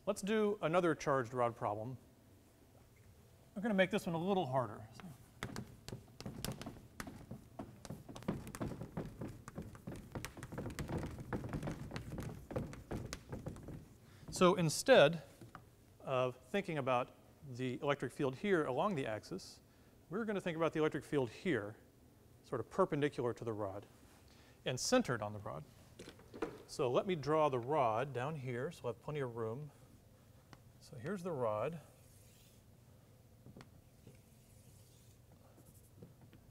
let's do another charged rod problem. We're going to make this one a little harder. So instead of thinking about the electric field here along the axis, we're going to think about the electric field here, sort of perpendicular to the rod and centered on the rod. So let me draw the rod down here so we'll have plenty of room. So here's the rod.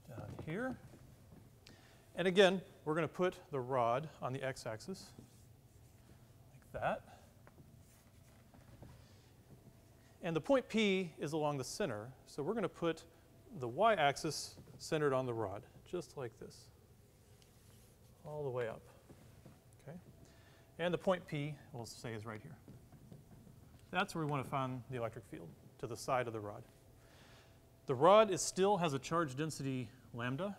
Down here. And again, we're going to put the rod on the x-axis like that. And the point P is along the center, so we're going to put the y-axis centered on the rod, just like this, all the way up. Okay? And the point P, we'll say, is right here. That's where we want to find the electric field, to the side of the rod. The rod still has a charge density lambda,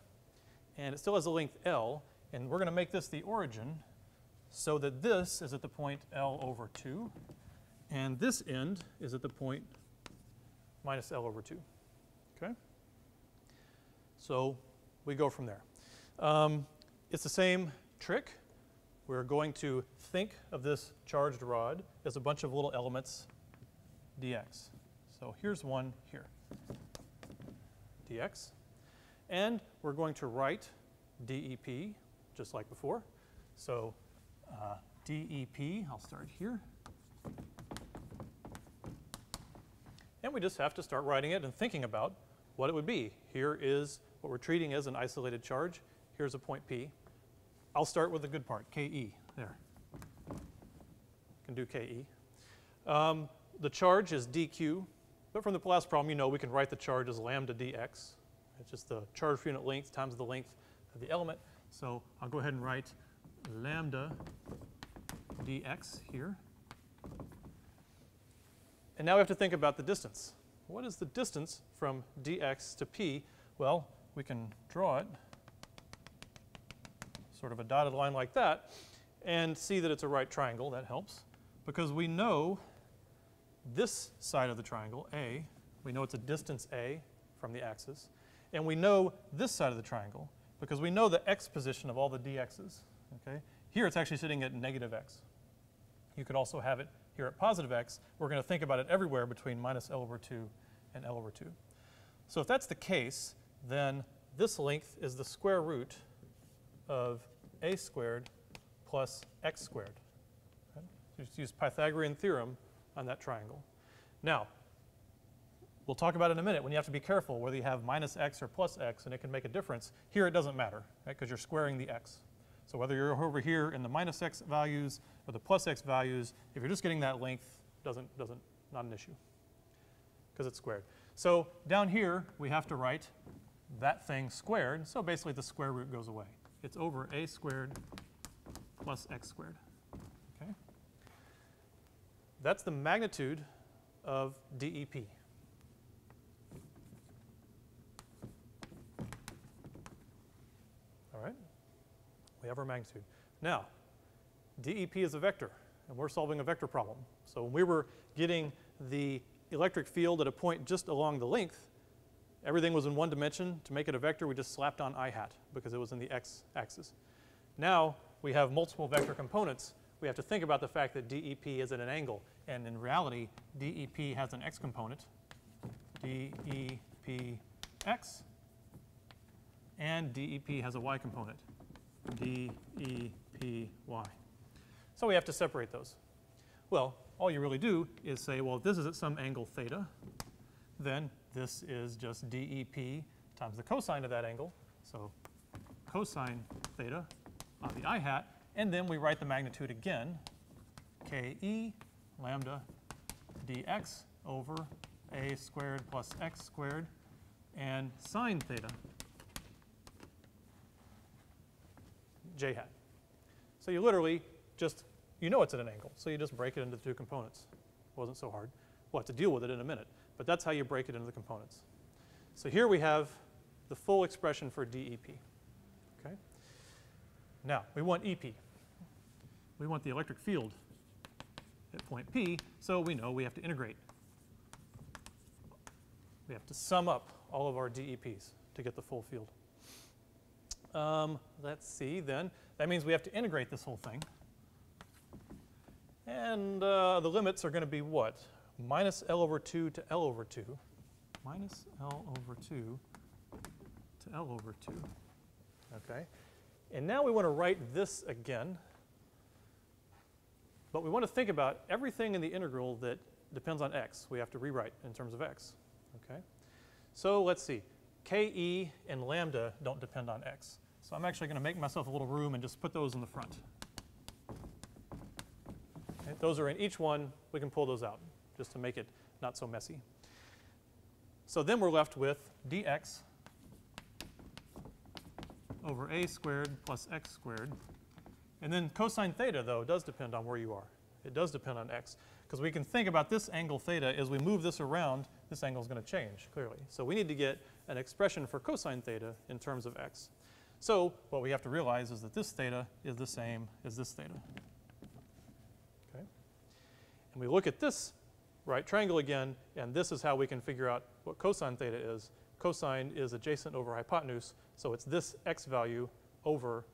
and it still has a length L, and we're going to make this the origin so that this is at the point L over 2. And this end is at the point minus L over 2, okay? So we go from there. It's the same trick. We're going to think of this charged rod as a bunch of little elements dx. So here's one here, dx. And we're going to write dep just like before. So dep, I'll start here. And we just have to start writing it and thinking about what it would be. Here is what we're treating as an isolated charge. Here's a point P. I'll start with the good part, Ke, there. Can do Ke. The charge is dq, but from the last problem, you know we can write the charge as lambda dx. It's just the charge per unit length times the length of the element. So I'll go ahead and write lambda dx here. And now we have to think about the distance. What is the distance from dx to p? Well, we can draw it, sort of a dotted line like that, and see that it's a right triangle. That helps, because we know this side of the triangle, A, we know it's a distance A from the axis, and we know this side of the triangle because we know the x position of all the dx's. Okay? Here it's actually sitting at negative x. You could also have it here at positive x. We're going to think about it everywhere between minus L over 2 and L over 2. So if that's the case, then this length is the square root of a squared plus x squared. Okay? So just use Pythagorean theorem on that triangle. Now, we'll talk about it in a minute when you have to be careful whether you have minus x or plus x, and it can make a difference. Here it doesn't matter, right, because you're squaring the x. So whether you're over here in the minus x values or the plus x values, if you're just getting that length, not an issue because it's squared. So down here, we have to write that thing squared. So basically, the square root goes away. It's over a squared plus x squared. Okay? That's the magnitude of DEP. All right? We have our magnitude. Now, DEP is a vector, and we're solving a vector problem. So when we were getting the electric field at a point just along the length, everything was in one dimension. To make it a vector, we just slapped on I hat because it was in the x-axis. Now we have multiple vector components. We have to think about the fact that DEP is at an angle. And in reality, DEP has an x component, DEPx, and DEP has a y component, DEPy. So we have to separate those. Well, all you really do is say, well, if this is at some angle theta, then this is just DEP times the cosine of that angle. So cosine theta on the I hat. And then we write the magnitude again, Ke lambda dx over a squared plus x squared, and sine theta j hat. So you literally just, you know it's at an angle, so you just break it into the two components. It wasn't so hard. We'll have to deal with it in a minute, but that's how you break it into the components. So here we have the full expression for DEP. Okay? Now, we want EP. We want the electric field at point P, so we know we have to integrate. We have to sum up all of our DEPs to get the full field. Let's see then. That means we have to integrate this whole thing. And the limits are going to be what? Minus L over 2 to L over 2. Minus L over 2 to L over 2. Okay. And now we want to write this again. But we want to think about everything in the integral that depends on x. We have to rewrite in terms of x. Okay. So let's see. Ke and lambda don't depend on x. So I'm actually going to make myself a little room and just put those in the front. Okay. Those are in each one. We can pull those out just to make it not so messy. So then we're left with dx over a squared plus x squared. And then cosine theta, though, does depend on where you are. It does depend on x. Because we can think about this angle theta, as we move this around, this angle is going to change, clearly. So we need to get an expression for cosine theta in terms of x. So what we have to realize is that this theta is the same as this theta. Okay? And we look at this right triangle again, and this is how we can figure out what cosine theta is. Cosine is adjacent over hypotenuse, so it's this x value over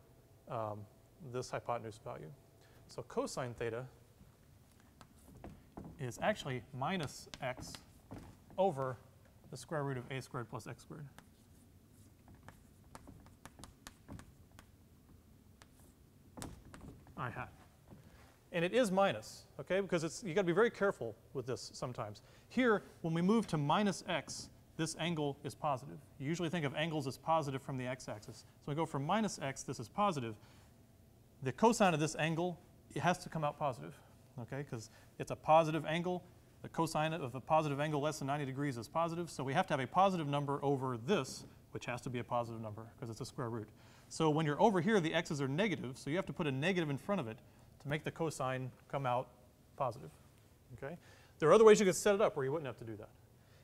this hypotenuse value. So cosine theta is actually minus x over the square root of a squared plus x squared. I hat. And it is minus, okay, because it's, you got to be very careful with this sometimes. Here, when we move to minus x, this angle is positive. You usually think of angles as positive from the x-axis. So we go from minus x, this is positive. The cosine of this angle, it has to come out positive, okay, because it's a positive angle. The cosine of a positive angle less than 90 degrees is positive, so we have to have a positive number over this, which has to be a positive number because it's a square root. So when you're over here, the x's are negative, so you have to put a negative in front of it to make the cosine come out positive, okay? There are other ways you could set it up where you wouldn't have to do that.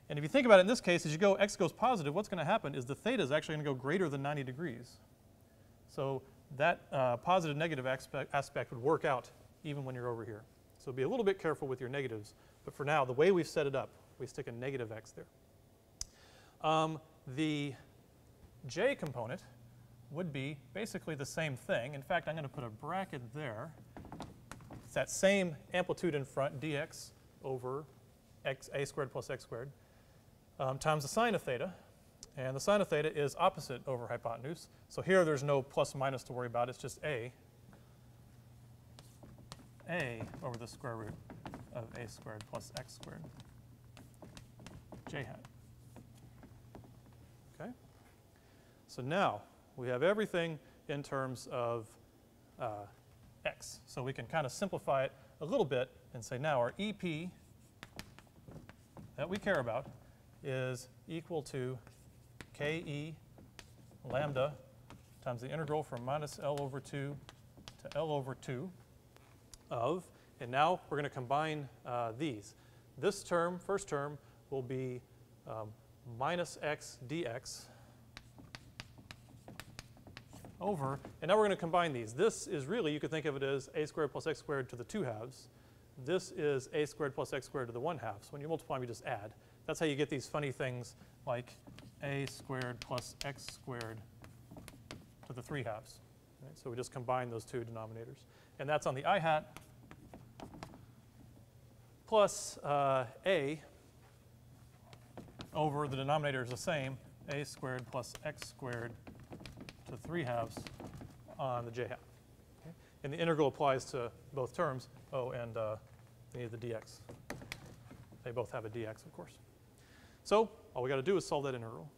And if you think about it in this case, as you go, x goes positive, what's going to happen is the theta is actually going to go greater than 90 degrees. So that positive negative aspect would work out even when you're over here. So be a little bit careful with your negatives. But for now, the way we've set it up, we stick a negative x there. The j component would be basically the same thing. In fact, I'm going to put a bracket there. It's that same amplitude in front, dx over x, a squared plus x squared, times the sine of theta. And the sine of theta is opposite over hypotenuse. So here there's no plus minus to worry about. It's just a over the square root of a squared plus x squared, j hat. Okay? So now we have everything in terms of x. So we can kind of simplify it a little bit and say now our EP that we care about is equal to Ke lambda times the integral from minus L over 2 to L over 2 of, and now we're going to combine these. This term, first term, will be minus x dx over, and now we're going to combine these. This is really, you could think of it as a squared plus x squared to the 2 halves. This is a squared plus x squared to the 1 half. So when you multiply them, you just add. That's how you get these funny things like a squared plus x squared to the 3 halves. Right? So we just combine those two denominators. And that's on the I hat plus a over the denominator is the same, a squared plus x squared to 3 halves on the j hat. Okay? And the integral applies to both terms. Oh, and they need the dx. They both have a dx, of course. So all we got to do is solve that integral.